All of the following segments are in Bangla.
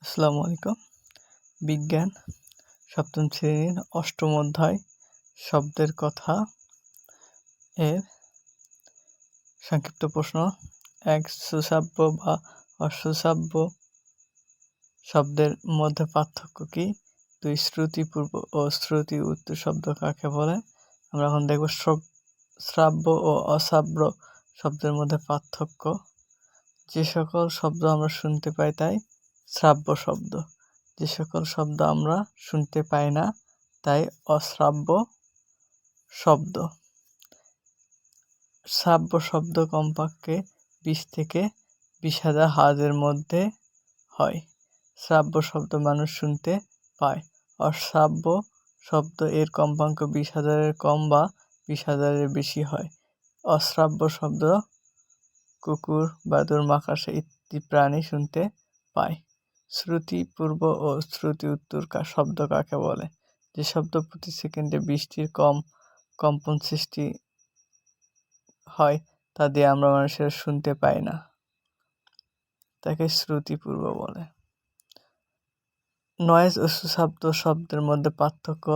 আসসালামু আলাইকুম। বিজ্ঞান সপ্তম শ্রেণীর অষ্টম অধ্যায় শব্দের কথা এর সংক্ষিপ্ত প্রশ্ন। এক, সুশ্রাব্য বা অশ্রুশ্রাব্য শব্দের মধ্যে পার্থক্য কি? দুই, শ্রুতিপূর্ব ও শ্রুতি উত্তর শব্দ কাকে বলে? আমরা এখন দেখব শ্রাব্য ও অশ্রাব্য শব্দের মধ্যে পার্থক্য। যে সকল শব্দ আমরা শুনতে পাই তাই শ্রাব্য শব্দ, যে সকল শব্দ আমরা শুনতে পাই না তাই অশ্রাব্য শব্দ। শ্রাব্য শব্দ কমপক্ষে 20 থেকে 20,000 হার্জের মধ্যে হয়। শ্রাব্য শব্দ মানুষ শুনতে পায়। অশ্রাব্য শব্দ এর কম্পাঙ্ক 20,000-এর কম বা 20,000-এর বেশি হয়। অশ্রাব্য শব্দ কুকুর, বাদুড়, মাকড়সা ইত্যাদি প্রাণী শুনতে পায়। শ্রুতি পূর্ব ও শ্রুতি উত্তর শব্দ কাকে বলে? যে শব্দ প্রতি সেকেন্ডে 20টির কম কম্পন সৃষ্টি হয় তা দিয়ে আমরা মানুষেরা শুনতে পাই না, তাকে শ্রুতিপূর্ব বলে। নয়েজ ও সুশব্দ শব্দের মধ্যে পার্থক্য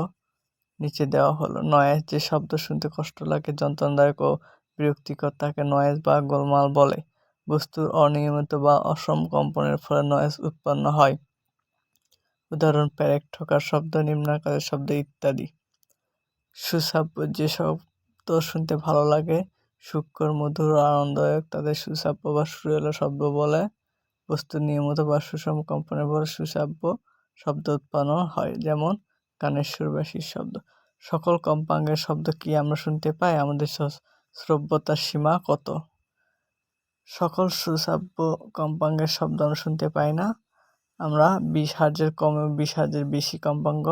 নিচে দেওয়া হলো। নয়েজ যে শব্দ শুনতে কষ্ট লাগে, যন্ত্রণাদায়ক ও বিরক্তিকর তাকে নয়েজ বা গোলমাল বলে। বস্তুর অনিয়মিত বা অসম কম্পনের ফলে নয়েজ উৎপন্ন হয়। উদাহরণ: পেরেক ঠোকার শব্দ, নিম্নাকারের শব্দ ইত্যাদি। সুশ্রাব্য যে শব্দ শুনতে ভালো লাগে, সূক্ষ্ম, মধুর ও আনন্দদায়ক তাদের সুশ্রাব্য বা সুরেলা শব্দ বলে। বস্তুর নিয়মিত বা সুষম কম্পনের ফলে সুশ্রাব্য শব্দ উৎপন্ন হয়, যেমন কানের সুর বা শির শব্দ। সকল কম্পাঙ্কের শব্দ কি আমরা শুনতে পাই? আমাদের শ্রব্যতার সীমা কত? সকল সুশ্রাব্য কম্পাঙ্কের শব্দ আমরা শুনতে পাই না। আমরা 20 হার্জের কম এবং 20 হার্জের বেশি কম্পাঙ্ক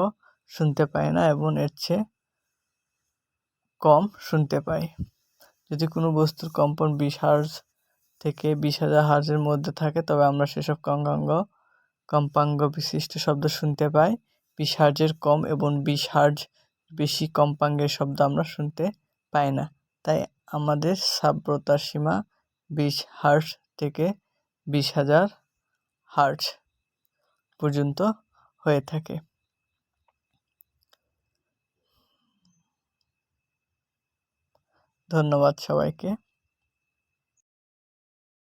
শুনতে পাই না এবং এর চেয়ে কম শুনতে পাই। যদি কোনো বস্তুর কম্পন 20 হার্জ থেকে 20,000 হার্জের মধ্যে থাকে তবে আমরা সেসব কম্পাঙ্ক বিশিষ্ট শব্দ শুনতে পাই। 20 হার্জের কম এবং 20 হার্জ বেশি কম্পাঙ্কের শব্দ আমরা শুনতে পাই না। তাই আমাদের শ্রাব্যতার সীমা 20 হার্জ থেকে 20,000 হার্জ পর্যন্ত হয়ে থাকে। ধন্যবাদ সবাইকে।